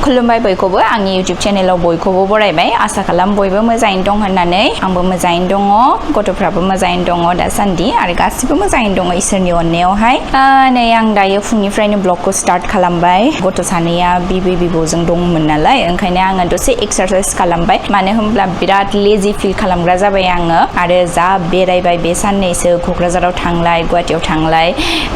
खुलुमबाय बयखौबो आंनि YouTube चेनेलाव बयखौबो बरायबाय आसा खालाम बयबो मोजाङैनो दं होननानै आंबो मोजाङैनो दङ गथ'फ्राबो मोजाङैनो दङ दासान्दि आरो गासिबो मोजाङैनो दङ इसोरनि अननायावहाय नै आं दायो फुंनिफ्रायनो ब्लगखौ स्टार्ट खालामबाय गथ' सानैया बिबौजों दंमोन नालाय ओंखायनो आङो दसे एक्सारसाइज खालामबाय मानो होनब्ला बिराद लेजि फिल खालामग्रा जाबाय आङो आरो जा बेरायबाय बे साननैसो क'क्राझाराव थांलाय गुवाहाटीयाव थांलाय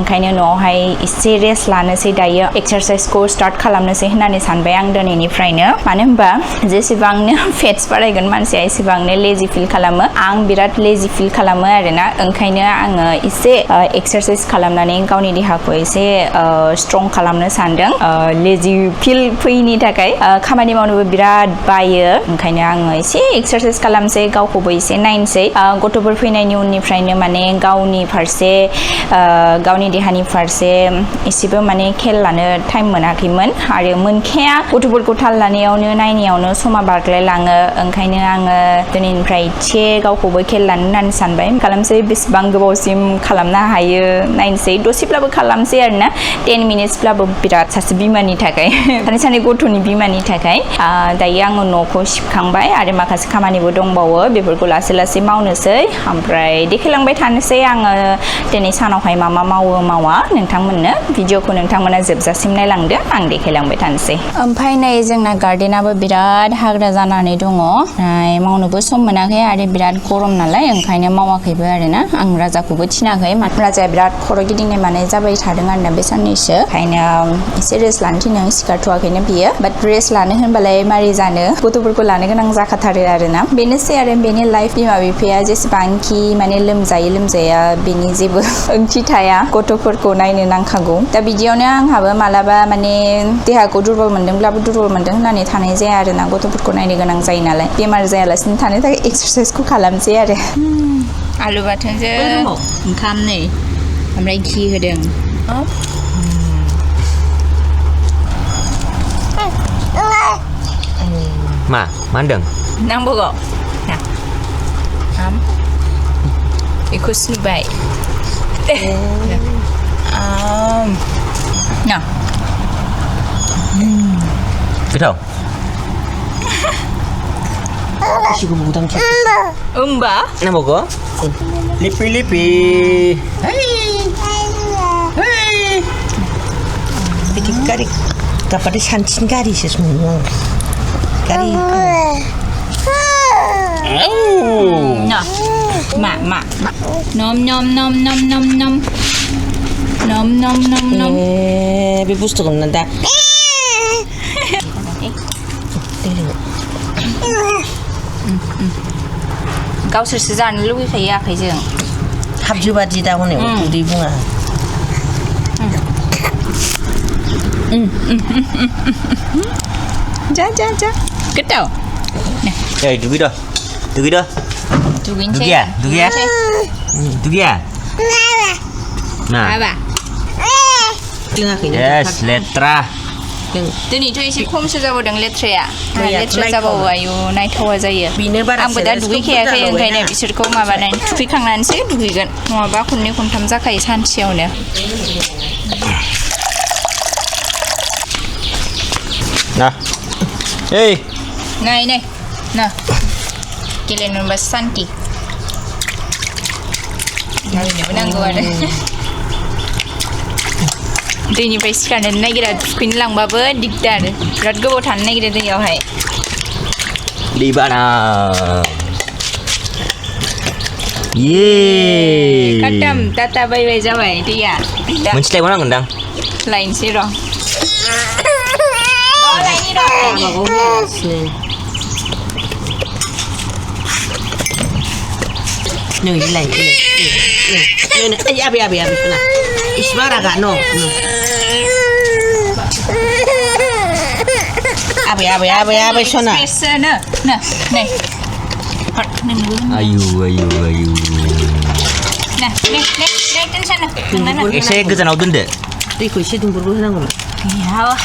ओंखायनो न'आवहाय एसे रेस्ट लानोसै दायो एक्सारसाइजखौ स्टार्ट खालामनोसै होननानै सानबाय आं दिनैनिफ्रायनो मानो होनबा जेसेबांनो फेट्स बारायगोन मानसिया एसेबांनो लेजि फिल खालामो आं बिराद लेजि फिल खालामो आरोना ओंखायनो आङो एसे एक्सारसाइज खालामनानै गावनि देहाखौ एसे स्ट्रं खालामनो सानदों लेजि फिल फैयिनि थाखाय खामानि मावनोबो बिराद बायो ओंखायनो आङो एसे एक्सारसाइज खालामसै गावखौबो एसे नायनोसै गथ'फोर फैनायनि उननिफ्रायनो माने गावनि फारसे गावनि देहानि फारसे एसेबो माने खेल लानो टाइम मोनाखैमोन आरो मोनखाया गथ'फोरखौ थाल लानायावनो नायनायावनो समा बारगलायलाङो ओंखायनो आङो दिनैनिफ्राय एसे गावखौबो खेल लानो होननानै सानबाय खालामसै बेसेबां गोबावसिम खालामनो हायो नायनोसै दसेब्लाबो खालामसै आरोना 10 मिनिट्सब्लाबो बिराद सासे बिमानि थाखाय सानै गथ'नि बिमानि थाखाय दायो आङो न'खौ सिबखांबाय आरो माखासे खामानिबो दंबावो बेफोरखौ लासै लासै मावनोसै ओमफ्राय देखायलांबाय थानोसै आङो दिनै सानावहाय मा मावो मावा नोंथांमोननो भिडिअखौ नोंथांमोना जोबजासिम नायलांदो आं देखायलांबाय थानोसै ओमफ्राय नै जोंना गार्डेनाबो बिराद हाग्रा जानानै दङ मावनोबो सम मोनाखै आरो बिराद गरम नालाय ओंखायनो मावाखैबो आरोना आं राजाखौबो थिनाखै राजाया बिराद खर' गिदिंनाय मानाय जाबाय थादों आरोना बे साननैसो ओंखायनो एसे रेस्ट लानो थिनदों सिखारथ'वाखैनो बियो बाट रेस्ट लानो होनबालाय मारै जानो गथ'फोरखौ लानो गोनां जाखाथारो आरोना बेनोसै आरो बेनि लाइफ बिमा बिफाया जेसेबांखि माने लोमजाया बेनि जेबो ओंथि थाया गथ'फोरखौ नायनो नांखागौ दा बिदियावनो आंहाबो मालाबा माने देहाखौ दुरबल मोनदोंब्लाबो दुरबल मोनदों होननानै थानाय जाया आरोना गथ'फोरखौ नायनो गोनां जायो नालाय बेमार जायालासिनो थानो थाखाय एक्सारसाइजखौ खालामसै आरो आलु बाथोनजों ओंखाम नै ओमफ्राय घि होदों मा होनदों नांबावगौ बेखौ सुबाय गोथाव होमबा नांबावगौ लिपि बिदि गारि गाबाथाय सानसेनि गारिसो सङो आं गारि मा नम नम नम नम नम नम नम नम नम नम बे बुस्थुखौ नुना दा गावसोरसो जानो लुगैखायो आखाइजों हाबजोबादि दा हनै उदै बुङा जा गोथाव दुगैदो दुगैनोसै दुगैया माबा लोङाखैनो लेथ्रा दिनैथ' एसे खमसो जाबोदों लेथ्राया लेथ्रा जाबावो आयु नायथावा जायो आंबो दा दुगैखायाखै ओंखायनो बिसोरखौ माबानानै थुखैखांनानैसो दुगैगोन नङाबा खननै खनथाम जाखायो सानसेयावनो नाय ना गेलेनो मोनबा सान्ति नायनोबो नांगौ आरो दैनिफ्राय सिखारनो नागिरा थुखैनो लांबाबो दिगदार बिराद गोबाव थानो नागिरो दैयावहाय दैबाना खतम टाटा बाय बाय जाबाय दैया मोनसे लायबावनांगोनदां लायनोसै र' नोंलाय आबै खोना इसिबां रागा न' आबै सना आयु एसे गोजानाव दोनदो दैखौ एसे दुंबुरबो होनांगौमोन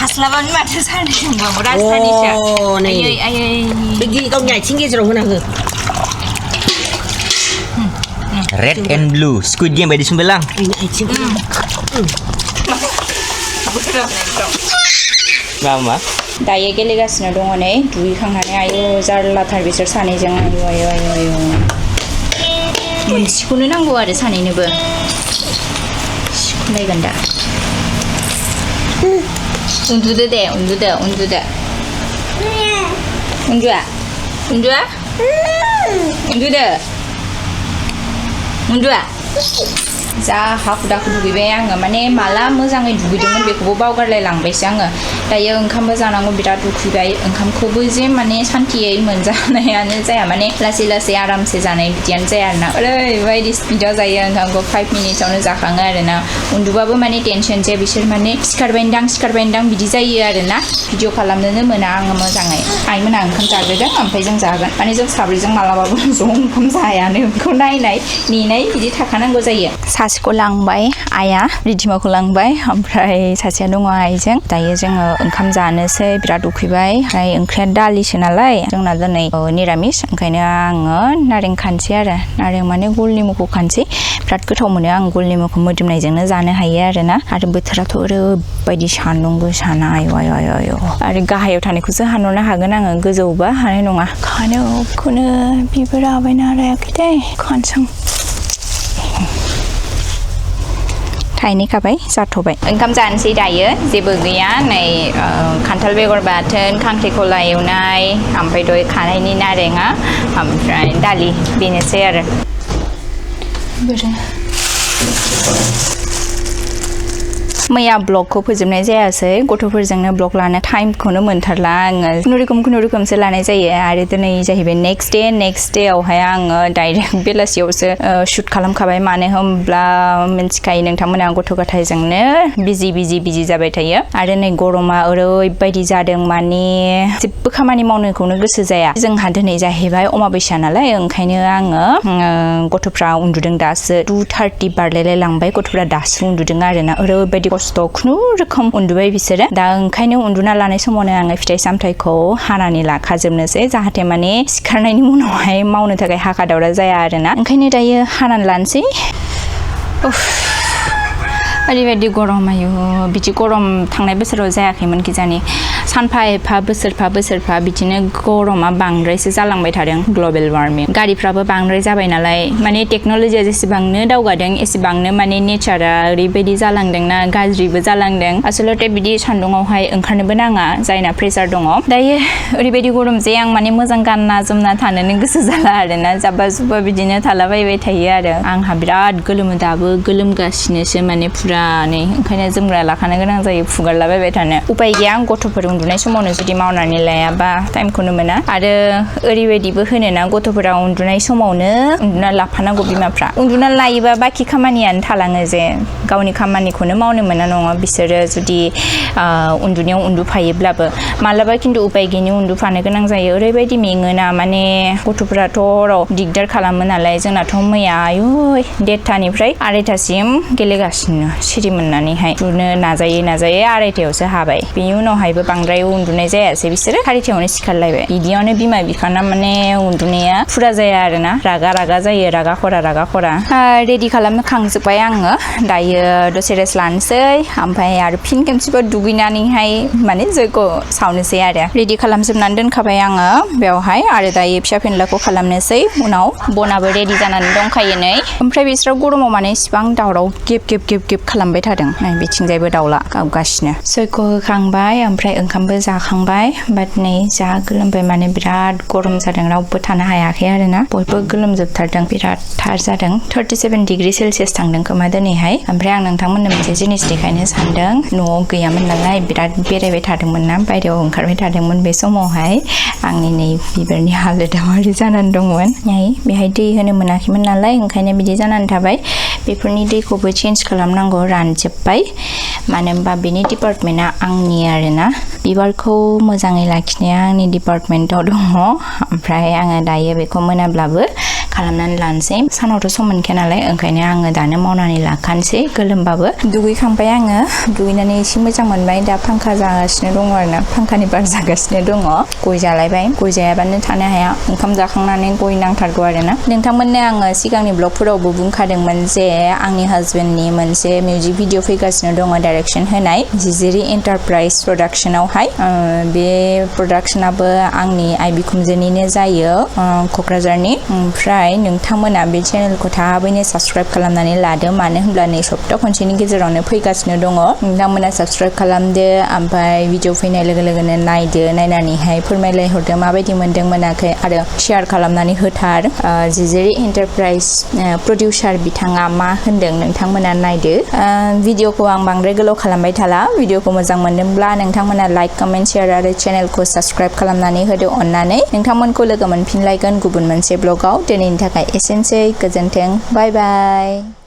हास्लाबानो माथो सानदोंबाबो राजधानिसो आयै बे गावनि आथिं गेजेराव होनांगौ Red and blue, Squid Game by Sumbelang. Mama, दायो गेलेगासिनो दङ नै दुगैखांनानै आयु जारलाथार बिसोर सानैजों आयु मोनसेखौनो नांगौ आरो सानैनोबो सिखुलायगोन दा उन्दुदो दे उन्दुदो उन्दुआ जा हाखु दाखु दुगैबाय आङो माने माला मोजाङै दुगैदोंमोन बेखौबो बावगारलाय लांबायसो आङो दायो ओंखामबो जानांगौ बिराद उखैबाय ओंखामखौबो जे माने सान्थियै मोनजानायानो जाया माने लासै आरामसे जानाय बिदियानो जाया आरोना ओरैबायदि स्पिडाव जायो ओंखामखौ 5 मिनिट्सआवनो जाखाङो आरोना उन्दुबाबो माने टेनसन जे बिसोर माने सिखारबायदां बिदि जायो आरोना भिडिअ खालामनोनो मोना आङो मोजाङै आइमोना ओंखाम जाग्रोदों ओमफ्राय जों जागोन माने जों साब्रैजों मालाबाबो ज' ओंखाम जायानो बेखौ नायनाय नेनाय बिदि थाखानांगौ जायो सासेखौ लांबाय आइया रिधिमाखौ लांबाय ओमफ्राय सासेया दङ आइजों दायो जोङो ओंखाम जानोसै बिराद उखैबाय ओमफ्राय ओंख्रिया दालिसो नालाय जोंना दिनै निरामिस ओंखायनो आङो नारें खानसै आरो नारें माने गल निमुखौ खानसै बिराद गोथाव मोनो आं गल निमुखौ मोदोमनायजोंनो जानो हायो आरोना आरो बोथोराथ' ओरैबायदि सान्दुं गोसाना आयु आरो गाहायाव थानायखौसो हानहरनो हागोन आङो गोजौबा हानाय नङा खानोखौनो बिबो राबायना रायाखै दे खानसां थाइनै खाबाय जाथ'बाय ओंखाम जानोसै दायो जेबो गैया नै खान्थाल बेगर बाथोन खांख्रिखला एवनाय ओमफ्राय दहाय खानायनि नारेंआ ओमफ्राय दालि बेनोसै आरो मैया ब्लगखौ फोजोबनाय जायासै गथ'फोरजोंनो ब्लग लानो टाइमखौनो मोनथारला आङो खुनुरुखुमसो लानाय जायो आरो दिनै जाहैबाय नेक्स्ट डेआवहाय आङो डाइरेक्ट बेलासियावसो शुट खालामखाबाय मानो होनब्ला मिन्थिखायो नोंथांमोना गथ' गथायजोंनो बिजि जाबाय थायो आरो नै गरमा ओरैबायदि जादों माने जेबो खामानि मावनोखौनो गोसो जाया जोंहा दिनै जाहैबाय अमाबैसा नालाय ओंखायनो आङो गथ'फ्रा उन्दुदों दासो 2:30 बारलायलाय लांबाय गथ'फ्रा दासो उन्दुदों आरोना ओरैबायदि खस्थ' खुनुरुखुम उन्दुबाय बिसोरो दा ओंखायनो उन्दुना लानाय समावनो आङो फिथाइ सामथाइखौ हानानै लाखाजोबनोसै जाहाथे माने सिखारनायनि उनावहाय मावनो थाखाय हाखा दावरा जाया आरोना ओंखायनो दायो हानानै लानोसै ओरैबायदि गरम आयु बिदि गरम थांनाय बोसोराव जायाखैमोन किजानि सानफा एफा बोसोरफा बिदिनो गरमा बांद्रायसो जालांबाय थादों ग्लबेल वार्मिं गारिफ्राबो बांद्राय जाबाय नालाय माने टेक्न'लजिया जेसेबांनो दावगादों एसेबांनो माने नेचारा ओरैबायदि जालांदोंना गाज्रिबो जालांदों आसलते बिदि सान्दुङावहाय ओंखारनोबो नाङा जायना प्रेसार दङ दायो ओरैबायदि गरम जे आं माने मोजां गानना जोमना थानोनो गोसो जाला आरोना जाब्बा जुब्बा बिदिनो थालाबायबाय थायो आरो आंहा बिराद गोलोमो दाबो गोलोमगासिनोसो माने फुरा ओंखायनो जोमग्रा लाखानो गोनां जायो फुगारलाबायबाय थानो उपाय गैया गथ'फोर उन्दुनाय समावनो जुदि मावनानै लायाबा टाइमखौनो मोना आरो ओरैबायदिबो होनोना गथ'फोरा उन्दुनाय समावनो उन्दुना लाफानांगौ बिमाफ्रा उन्दुना लायोबा बाखि खामानियानो थालाङो जे गावनि खामानिखौनो मावनो मोना नङा बिसोरो जुदि उन्दुनायाव उन्दुफायोब्लाबो मालाबा खिन्थु उपाय गैयिनि उन्दुफानो गोनां जायो ओरैबायदि मेङोना माने गथ'फोराथ' हराव दिगदार खालामो नालाय जोंनाथ' मैया आयु 1:30निफ्राय 2:30सिम गेलेगासिनो सिरि मोननानैहाय उन्दुनो नाजायै 2:30यावसो हाबाय बेनि उनावहायबो बांद्राय उन्दुनाय जायासै बिसोरो 2:30यावनो सिखारलायबाय बिदियावनो बिमा बिफाना माने उन्दुनाया फुरा जाया आरोना रागा जायो रागा खरा रेडि खालामखांजोब्बाय आङो दायो दसे रेस्ट लानोसै ओमफ्राय आरो फिन खेबसेबाव दुगैनानैहाय माने जयग' सावनोसै आरो रेडि खालामजोबनानै दोनखाबाय आङो बेवहाय आरो दायो फिसा फेनलाखौ खालामनोसै उनाव बनाबो रेडि जानानै दंखायो नै ओमफ्राय बिसोर गरमाव माने इसिबां दावराव गेब खालामबाय थादों नै बिथिंजायबो दाउला गाबगासिनो जयग' होखांबाय ओमफ्राय ओंखामबो जाखांबाय बाट नै जा गोलोमबाय माने बिराद गरम जादों रावबो थानो हायाखै आरोना बयबो गोलोमजोबथारदों बिराद थार जादों 37 डिग्री सेलसियास थांदों खोमा दिनैहाय ओमफ्राय आं नोंथांमोननो मोनसे जिनिस देखायनो सानदों न'आव गैयामोन नालाय बिराद बेरायबाय थादोंमोन ना बायहेरायाव ओंखारबाय थादोंमोन बे समावहाय आंनि नै बिबारनि हालोदा मारै जानानै दंमोन नै बेहाय दै होनो मोनाखैमोन नालाय ओंखायनो बिदि जानानै थाबाय बेफोरनि दैखौबो चेन्ज खालामनांगौ रानजोब्बाय मानो होनबा बेनि डिपार्टमेन्टआ आंनि आरोना बिबारखौ मोजाङै लाखिनाया आंनि डिपार्टमेन्टआव दङ ओमफ्राय आङो दायो बेखौ मोनाब्लाबो खालामनानै लानोसै सानावथ' सम मोनखाया नालाय ओंखायनो आङो दानो मावनानै लाखानोसै गोलोमबाबो दुगैखांबाय आङो दुगैनानै एसे मोजां मोनबाय दा फांखा जागासिनो दङ आरोना फांखानि बार जागासिनो दङ गय जालायबाय गय जायाबानो थानो हाया ओंखाम जाखांनानै गय नांथारगौ आरोना नोंथांमोननो आङो सिगांनि ब्लगफोरावबो बुंखादोंमोन जे आंनि हाजबेन्डनि मोनसे मिउजिक भिडिअ फैगासिनो दङ डाइरेक्सन होनाय जिजिरि एन्टारप्राइज प्रडाक्सनावहाय बे प्रडाक्सनाबो आंनि आइ बिखुनजोनिनो जायो क'क्राझारनि ओमफ्राय नोंथांमोना बे चेनेलखौ थाबैनो साबस्क्राइब खालामनानै लादो मानो होनब्ला नै सप्ता खनसेनि गेजेरावनो फैगासिनो दङ नोंथांमोना साबस्क्राइब खालामदो ओमफ्राय भिडिअ फैनाय लोगो लोगोनो नायदो नायनानैहाय फोरमायलायहरदो माबायदि मोनदों मोनाखै आरो शेयार खालामनानै होथार जिजिरि एन्टारप्राइज प्रडिउसार बिथाङा मा होनदों नोंथांमोना नायदो भिडिअखौ आं बांद्राय गोलाव खालामबाय थाला भिडिअखौ मोजां मोनदोंब्ला नोंथांमोना लाइक कमेन्ट शेयार आरो चेनेलखौ साबस्क्राइब खालामनानै होदो अननानै नोंथांमोनखौ लोगो मोनफिनलायगोन गुबुन मोनसे ब्लगाव दिनैनि थाखाय एसेनोसै गोजोन्थों बाय बाय